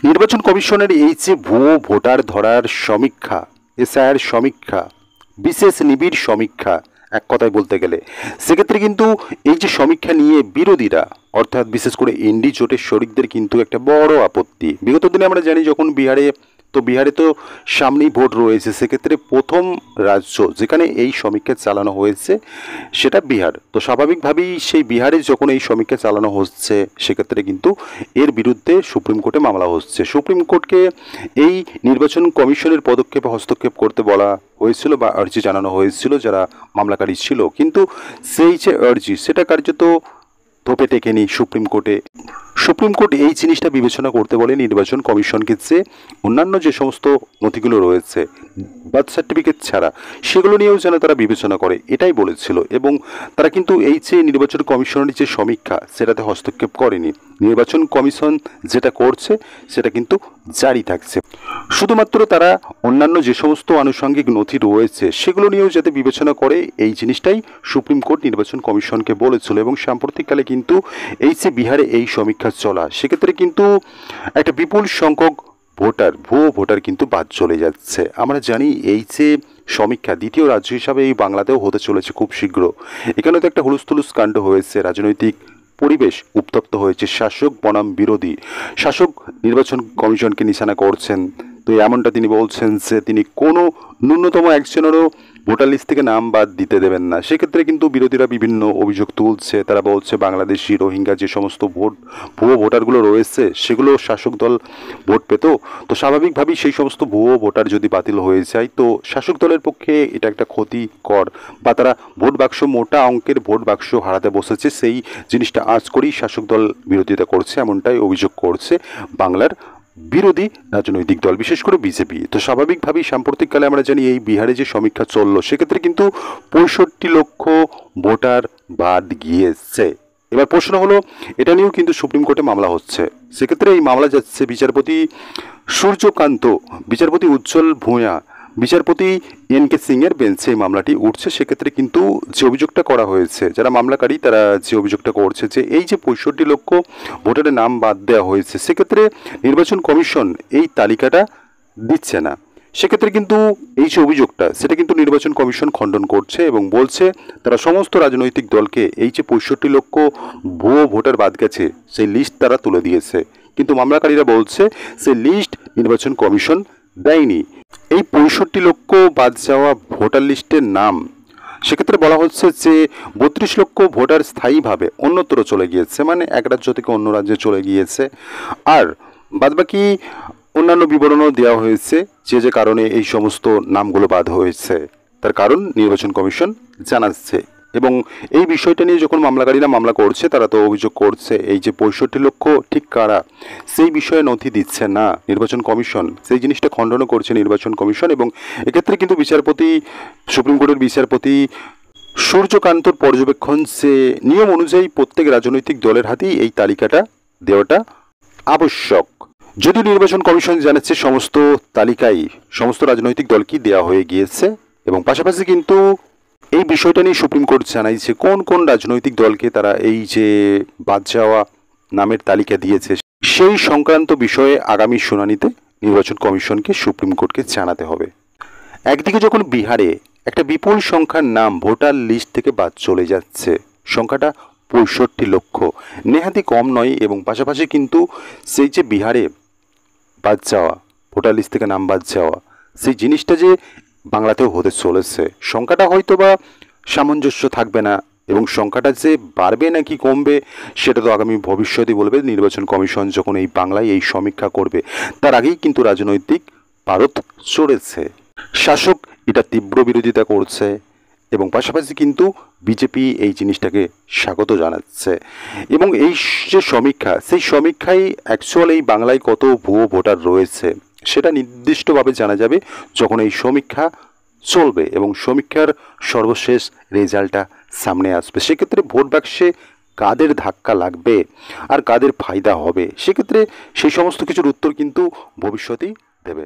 নির্বাচন কমিশনের এই যে ভুয়ো ভোটার ধরার সমীক্ষা, এসআইআর সমীক্ষা, বিশেষ নিবিড় সমীক্ষা, এক কথায় বলতে গেলে সেক্ষেত্রে কিন্তু এই যে সমীক্ষা নিয়ে বিরোধীরা অর্থাৎ বিশেষ করে এনডি জোটের শরিকদের কিন্তু একটা বড় আপত্তি। বিগত দিনে আমরা জানি যখন বিহারে তো সামনেই ভোট রয়েছে, সেক্ষেত্রে প্রথম রাজ্য যেখানে এই সমীক্ষা চালানো হয়েছে সেটা বিহার। তো স্বাভাবিকভাবেই সেই বিহারে যখন এই সমীক্ষা চালানো হচ্ছে সেক্ষেত্রে কিন্তু এর বিরুদ্ধে সুপ্রিম কোর্টে মামলা হচ্ছে। সুপ্রিম কোর্টকে এই নির্বাচন কমিশনের পদক্ষেপে হস্তক্ষেপ করতে বলা হয়েছিল বা আর্জি জানানো হয়েছিল যারা মামলাকারী ছিল, কিন্তু সেই যে আর্জি সেটা কার্যত ধোপে টেকেনি সুপ্রিম কোর্টে। সুপ্রিম কোর্ট এই জিনিসটা বিবেচনা করতে বলে নির্বাচন কমিশনকে যে অন্যান্য যে সমস্ত নথিগুলো রয়েছে বার্থ সার্টিফিকেট ছাড়া সেগুলো নিয়েও যেন তারা বিবেচনা করে, এটাই বলেছিল। এবং তারা কিন্তু এই যে নির্বাচন কমিশনের যে সমীক্ষা সেটাতে হস্তক্ষেপ করেনি। নির্বাচন কমিশন যেটা করছে সেটা কিন্তু জারি থাকছে। শুধুমাত্র তারা অন্যান্য যে সমস্ত আনুষঙ্গিক নথি রয়েছে সেগুলো নিয়েও যাতে বিবেচনা করে এই জিনিসটাই সুপ্রিম কোর্ট নির্বাচন কমিশনকে বলেছিল। এবং সাম্প্রতিককালে কিন্তু এই যে বিহারে এই সমীক্ষা চলা, সেক্ষেত্রে কিন্তু একটা বিপুল সংখ্যক ভুয়ো ভোটার কিন্তু বাদ চলে যাচ্ছে। আমরা জানি এই যে সমীক্ষা দ্বিতীয় রাজ্য হিসাবে এই বাংলাতেও হতে চলেছে খুব শীঘ্র। এখানে তো একটা হুলস্থুলুস কাণ্ড হয়েছে, রাজনৈতিক পরিবেশ উত্তপ্ত হয়েছে, শাসক বনাম বিরোধী। শাসক নির্বাচন কমিশনকে নিশানা করছেন, তো এমনটা তিনি বলছেন যে তিনি কোনো ন্যূনতম একজনেরও ভোটার লিস্ট থেকে নাম বাদ দিতে দেবেন না। সেক্ষেত্রে কিন্তু বিরোধীরা বিভিন্ন অভিযোগ তুলছে, তারা বলছে বাংলাদেশি রোহিঙ্গা যে সমস্ত ভুয়ো ভোটারগুলো রয়েছে সেগুলো শাসক দল ভোট পেত, তো স্বাভাবিকভাবেই সেই সমস্ত ভুয়ো ভোটার যদি বাতিল হয়ে যায় তো শাসক দলের পক্ষে এটা একটা ক্ষতিকর, বা তারা ভোট বাক্স মোটা অঙ্কের ভোট বাক্স হারাতে বসেছে, সেই জিনিসটা আজ করেই শাসক দল বিরোধিতা করছে, এমনটাই অভিযোগ করছে বাংলার বিরোধী রাজনৈতিক দল, বিশেষ করে বিজেপি। তো স্বাভাবিকভাবেই সাম্প্রতিককালে আমরা জানি এই বিহারে যে সমীক্ষা চললো সেক্ষেত্রে কিন্তু 65 লক্ষ ভোটার বাদ গিয়েছে। এবার প্রশ্ন হলো এটা নিয়েও কিন্তু সুপ্রিম কোর্টে মামলা হচ্ছে। সেক্ষেত্রে এই মামলা যাচ্ছে বিচারপতি সূর্যকান্ত, বিচারপতি উজ্জ্বল ভূঁয়া, বিচারপতি এন.কে সিংয়ের বেঞ্চে এই মামলাটি উঠছে। সেক্ষেত্রে কিন্তু যে অভিযোগটা করা হয়েছে, যারা মামলাকারী তারা যে অভিযোগটা করছে যে এই যে 65 লক্ষ ভোটারের নাম বাদ দেওয়া হয়েছে সেক্ষেত্রে নির্বাচন কমিশন এই তালিকাটা দিচ্ছে না। সেক্ষেত্রে কিন্তু এই যে অভিযোগটা সেটা কিন্তু নির্বাচন কমিশন খণ্ডন করছে এবং বলছে তারা সমস্ত রাজনৈতিক দলকে এই যে 65 লক্ষ ভুয়ো ভোটার বাদ গেছে সেই লিস্ট তারা তুলে দিয়েছে, কিন্তু মামলাকারীরা বলছে সেই লিস্ট নির্বাচন কমিশন দেয়নি। এই 65 লক্ষ বাদ যাওয়া ভোটার লিস্টের নাম, সেক্ষেত্রে বলা হচ্ছে যে 32 লক্ষ ভোটার স্থায়ীভাবে অন্যত্র চলে গিয়েছে, মানে এক রাজ্য থেকে অন্য রাজ্যে চলে গিয়েছে। আর বাদবাকি অন্যান্য বিবরণও দেওয়া হয়েছে যে কারণে এই সমস্ত নামগুলো বাদ হয়েছে তার কারণ নির্বাচন কমিশন জানাচ্ছে। এবং এই বিষয়টা নিয়ে যখন মামলাকারীরা মামলা করছে তারা তো অভিযোগ করছে এই যে 65 লক্ষ ঠিক কারা সেই বিষয়ে নথি দিচ্ছে না নির্বাচন কমিশন, সেই জিনিসটা খণ্ডন করছে নির্বাচন কমিশন। এবং এক্ষেত্রে কিন্তু সুপ্রিম কোর্টের বিচারপতি সূর্যকান্তর পর্যবেক্ষণ যে নিয়ম অনুযায়ী প্রত্যেক রাজনৈতিক দলের হাতেই এই তালিকাটা দেওয়াটা আবশ্যক। যদিও নির্বাচন কমিশন জানাচ্ছে সমস্ত তালিকায় সমস্ত রাজনৈতিক দলকেই দেওয়া হয়ে গিয়েছে, এবং পাশাপাশি কিন্তু এই বিষয়টা নিয়ে সুপ্রিম কোর্ট জানাইছে কোন কোন রাজনৈতিক দলকে তারা এই যে বাদ যাওয়া নামের তালিকা দিয়েছে সেই সংক্রান্ত বিষয়ে আগামী শুনানিতে নির্বাচন কমিশনকে সুপ্রিম কোর্টকে জানাতে হবে। একদিকে যখন বিহারে একটা বিপুল সংখ্যার নাম ভোটার লিস্ট থেকে বাদ চলে যাচ্ছে, সংখ্যাটা 65 লক্ষ, নেহাতি কম নয়। এবং পাশাপাশি কিন্তু সেই যে বিহারে বাদ যাওয়া ভোটার লিস্ট থেকে নাম বাদ যাওয়া সেই জিনিসটা যে বাংলাতেও হতে চলেছে, সংখ্যাটা হয়তো বা সামঞ্জস্য থাকবে না, এবং সংখ্যাটা যে বাড়বে নাকি কমবে সেটা তো আগামী ভবিষ্যতই বলবে। নির্বাচন কমিশন যখন এই বাংলায় এই সমীক্ষা করবে তার আগেই কিন্তু রাজনৈতিক পারদ চড়েছে। শাসক এটা তীব্র বিরোধিতা করছে এবং পাশাপাশি কিন্তু বিজেপি এই জিনিসটাকে স্বাগত জানাচ্ছে। এবং এই যে সমীক্ষা সেই সমীক্ষায় অ্যাকচুয়াল এই বাংলায় কত ভুয়ো ভোটার রয়েছে সেটা নির্দিষ্টভাবে জানা যাবে যখন এই সমীক্ষা চলবে এবং সমীক্ষার সর্বশেষ রেজাল্টটা সামনে আসবে। সেক্ষেত্রে ভোট বাক্সে কাদের ধাক্কা লাগবে আর কাদের ফায়দা হবে সেক্ষেত্রে সেই সমস্ত কিছুর উত্তর কিন্তু ভবিষ্যতেই দেবে।